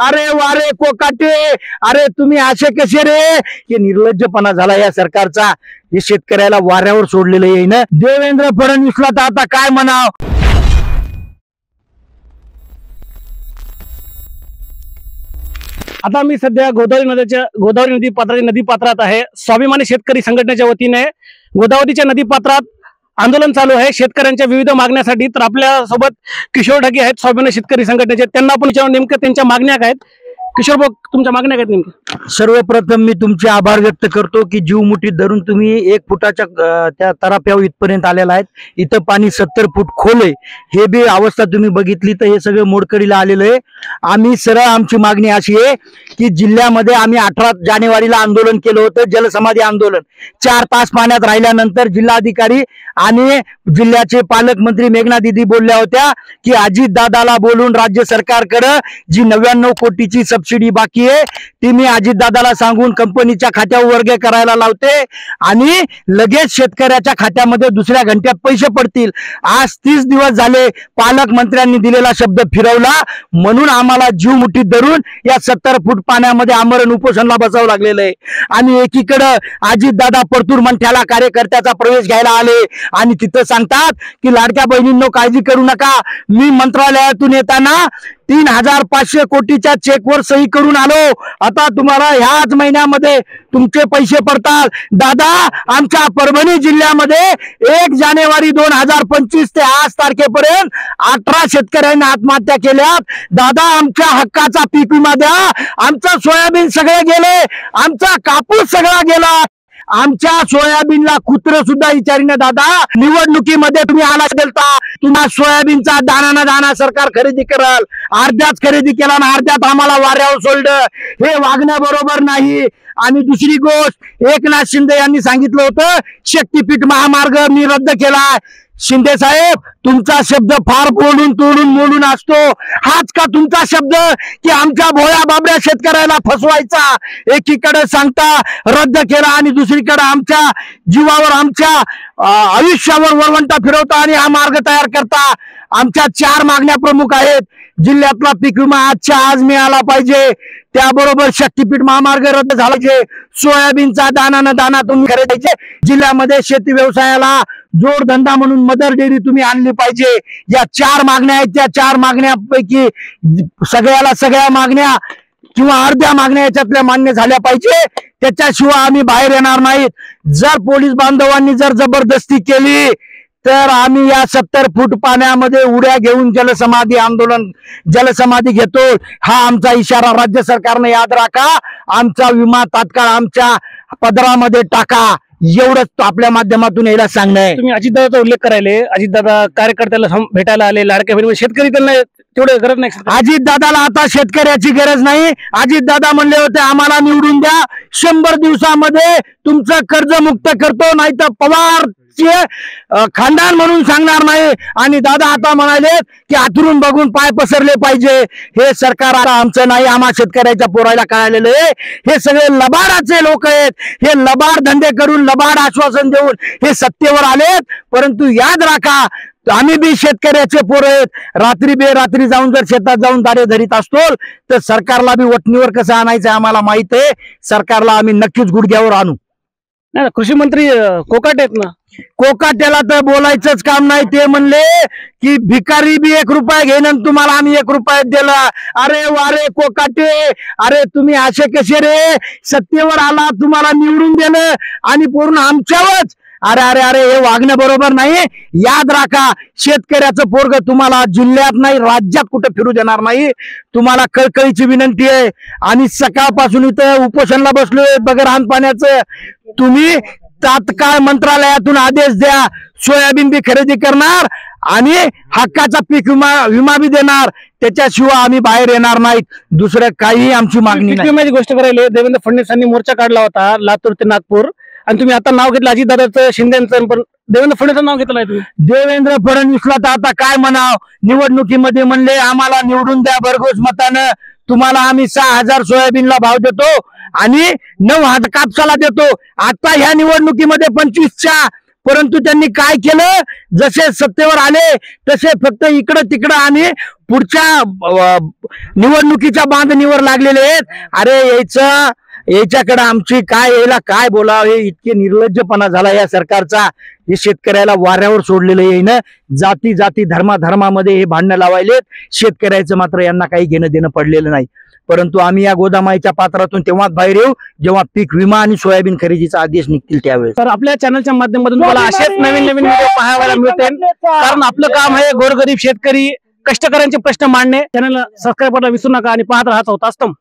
अरे वारे कोकाटे, अरे तुम्ही असे कसे रे? हे निर्लज्जपणा झाला या सरकारचा. हे शेतकऱ्याला वाऱ्यावर सोडलेलं आहे ना. देवेंद्र फडणवीसला तर आता काय म्हणाव. आता मी सध्या गोदावरी नदी पात्रात आहे. स्वाभिमानी शेतकरी संघटनेच्या वतीने गोदावरीच्या नदी पात्रात आंदोलन चालू आहे शेतकऱ्यांच्या विविध मागण्यासाठी. तर आपल्या सोबत किशोर ढगे आहेत स्वाभिमानी शेतकरी संघटनेचे. त्यांना आपण विचारून नेमकं त्यांच्या मागण्या काय आहेत. किशोर भाऊ, तुमच्या मागण्या काय नेमक्या? सर्वप्रथम मी तुमचे आभार व्यक्त करतो की जीव मुठीत धरून तुम्ही 1 फुटाच्या त्या तराफ्यावर इथपर्यंत आलेला आहेत. इथं पाणी 70 फूट खोल आहे. हे बी अवस्था तुम्ही बघितली तर हे सगळं मोडकळीला आलेलं आहे. आम्ही सरळ आमची मागणी अशी आहे की जिल्ह्यामध्ये आम्ही 18 जानेवारीला आंदोलन केलं होतं, जलसमाधी आंदोलन. 4 तास पाण्यात राहिल्यानंतर जिल्हाधिकारी आणि जिल्ह्याचे पालकमंत्री मेघना दिदी बोलल्या होत्या की अजित दादाला बोलून राज्य सरकारकडे जी 99 कोटीची सबसिडी बाकी आहे ती मी अजित दादाला सांगून कंपनीच्या खात्यावर वर्ग करायला लावते आणि लगेच शेतकऱ्याच्या खात्यामध्ये दुसऱ्या घंट्यात पैसे पडतील. आज 30 दिवस झाले पालकमंत्र्यांनी दिलेला शब्द फिरवला, म्हणून आम्हाला जीव मुठीत धरून या 70 फूट पाण्यामध्ये आमरण उपोषणला बसावं लागलेलं आहे. आणि एकीकडे अजित दादा परतूर मंठ्याला कार्यकर्त्याचा प्रवेश घ्यायला आले आणि तिथं सांगतात की लाडक्या बहिणींनो काळजी करू नका, मी मंत्रालयातून येताना 3500 कोटीच्या चेकवर सही करून आलो, आता तुम्हाला ह्याच महिन्यामध्ये तुमचे पैसे पडतात. दादा, आमच्या परभणी जिल्ह्यामध्ये 1 जानेवारी 2025 ते आज तारखेपर्यंत 18 शेतकऱ्यांनी आत्महत्या केल्यात. दादा, आमच्या हक्काचा पीक विमा द्या. आमचं सोयाबीन सगळे गेले, आमचा कापूस सगळा गेला, आमच्या सोयाबीनला कुत्र सुद्धा विचारीने. दादा, निवडणुकीमध्ये तुम्ही आला गेलता, तुम्हा सोयाबीनचा दाना दाना सरकार खरेदी कराल, अर्ध्याच खरेदी केला आणि अर्ध्यात आम्हाला वाऱ्यावर सोडलं. हे वागणं बरोबर नाही. आणि दुसरी गोष्ट, एकनाथ शिंदे यांनी सांगितलं होतं शक्तीपीठ महामार्ग मी रद्द केलाय. शिंदे साहेब, तुमचा शब्द फार बोलून तोडून मोडून असतो. हाच का तुमचा शब्द की आमच्या भोळ्या बाबड्या शेतकऱ्याला फसवायचा? एकीकडे सांगता रद्द केला आणि दुसरीकडे आमच्या जीवावर, आमच्या आयुष्यावर वरवंटा फिरवता आणि हा मार्ग तयार करता. आमच्या 4 मागण्या प्रमुख आहेत. जिल्ह्यातला पीक विमा आजच्या आज मिळाला पाहिजे, त्याबरोबर शक्तीपीठ महामार्ग रद्द झाला पाहिजे, सोयाबीनचा दाना न दाना तुम्ही खरेदीचे, जिल्ह्यामध्ये शेती व्यवसायाला जोडधंदा म्हणून मदर डेअरी तुम्ही आणली पाहिजे. या 4 मागण्या आहेत. त्या 4 मागण्यापैकी सगळ्या मागण्या किंवा अर्ध्या मागण्या याच्यातल्या मान्य झाल्या पाहिजे, त्याच्याशिवाय आम्ही बाहेर येणार नाहीत. जर पोलीस बांधवांनी जर जबरदस्ती केली तर आम्ही या 70 फूट पाण्यामध्ये उड्या घेऊन जलसमाधी घेतो. हा आमचा इशारा राज्य सरकारने याद राखा. आमचा विमा तात्काळ आमच्या पदरामध्ये टाका, एवढंच आपल्या माध्यमातून यायला सांगणं आहे. तुम्ही अजितदादाचा उल्लेख करायले, अजितदादा कार्यकर्त्याला भेटायला आले, लाडक्या बहिणी शेतकरी त्यांना तेवढं गरज नाही. अजितदादाला आता शेतकऱ्याची गरज नाही. अजितदादा म्हणले होते आम्हाला निवडून द्या, 100 दिवसामध्ये तुमचं कर्ज मुक्त करतो, नाही तर पवार खानदान म्हणून सांगणार नाही. आणि दादा आता म्हणाले की आतरून बघून पाय पसरले पाहिजे. हे सरकार आता आमचं नाही, आम्हा शेतकऱ्याच्या पोरायला कळालेलं आहे. हे सगळे लबाडाचे लोक आहेत. हे लबाड धंदे करून, लबाड आश्वासन देऊन हे सत्तेवर आलेत. परंतु याद राखा, आम्ही बी शेतकऱ्याचे पोर आहेत. रात्री बेरात्री जाऊन जर शेतात जाऊन दारे धरीत असतो तर सरकारला बी वटणीवर कसं आणायचं आम्हाला माहित आहे. सरकारला आम्ही नक्कीच गुडघ्यावर आणू. नाही, कृषी मंत्री कोकाटे आहेत ना, कोकाट्याला तर बोलायचंच काम नाही. ते म्हणले की भिकारी बी 1 रुपया घेणं तुम्हाला आम्ही 1 रुपयात दिला. अरे वारे कोकाटे, अरे तुम्ही असे कसे रे? सत्तेवर आला, तुम्हाला निवडून दिलं आणि पूर्ण आमच्यावरच. अरे अरे अरे, हे वागणं बरोबर नाही. याद राखा, शेतकऱ्याचं पोरग तुम्हाला जिल्ह्यात नाही राज्यात कुठं फिरू देणार नाही. तुम्हाला कळकळीची विनंती आहे. आणि सकाळपासून इथं उपोषणला बसलोय बगर हान पाण्याचं. तुम्ही तात्काळ मंत्रालयातून आदेश द्या, सोयाबीन बी खरेदी करणार आणि हक्काचा पीक विमा बी देणार, त्याच्याशिवाय आम्ही बाहेर येणार नाहीत. दुसरं काही आमची मागणी नाही. विम्याची गोष्ट करायला देवेंद्र फडणवीसांनी मोर्चा काढला होता लातूर ते नागपूर, आणि तुम्ही आता नाव घेतलं अजितदादाचं, शिंदेचं, पण देवेंद्र फडणवीसांचं नाव घेतलंय तुम्ही. देवेंद्र फडणवीसला तर आता काय म्हणाव. निवडणुकीमध्ये म्हणले आम्हाला निवडून द्या भरघोस मतानं, तुम्हाला आम्ही 6000 सोयाबीनला भाव देतो आणि 9000 कापसाला देतो. आता ह्या निवडणुकीमध्ये 25च्या परंतु त्यांनी काय केलं, जसे सत्तेवर आले तसे फक्त इकडं तिकडं आणि पुढच्या निवडणुकीच्या बांधणीवर लागलेले आहेत. अरे याच्याकडे आमची काय, याला काय बोलावं, हे इतके निर्लज्जपणा झाला या सरकारचा. हे शेतकऱ्याला वाऱ्यावर सोडलेलं आहे ना. जाती जाती धर्मामध्ये हे भांडणं लावायलेत. शेतकऱ्याचं मात्र यांना काही घेणं देणं पडलेलं नाही. परंतु आम्ही या गोदामाईच्या पात्रातून तेव्हाच बाहेर येऊ जेव्हा पीक विमा आणि सोयाबीन खरेदीचा आदेश निघतील त्यावेळेस. तर आपल्या चॅनलच्या माध्यमातून तुम्हाला असेच नवीन नवीन व्हिडिओ पाहायला मिळतील, कारण आपलं काम आहे गोरगरीब शेतकरी कष्टकऱ्यांचे प्रश्न मांडणे. चॅनलला सबस्क्राईब करायला विसरू नका आणि पाहत राहा चौथा स्तंभ.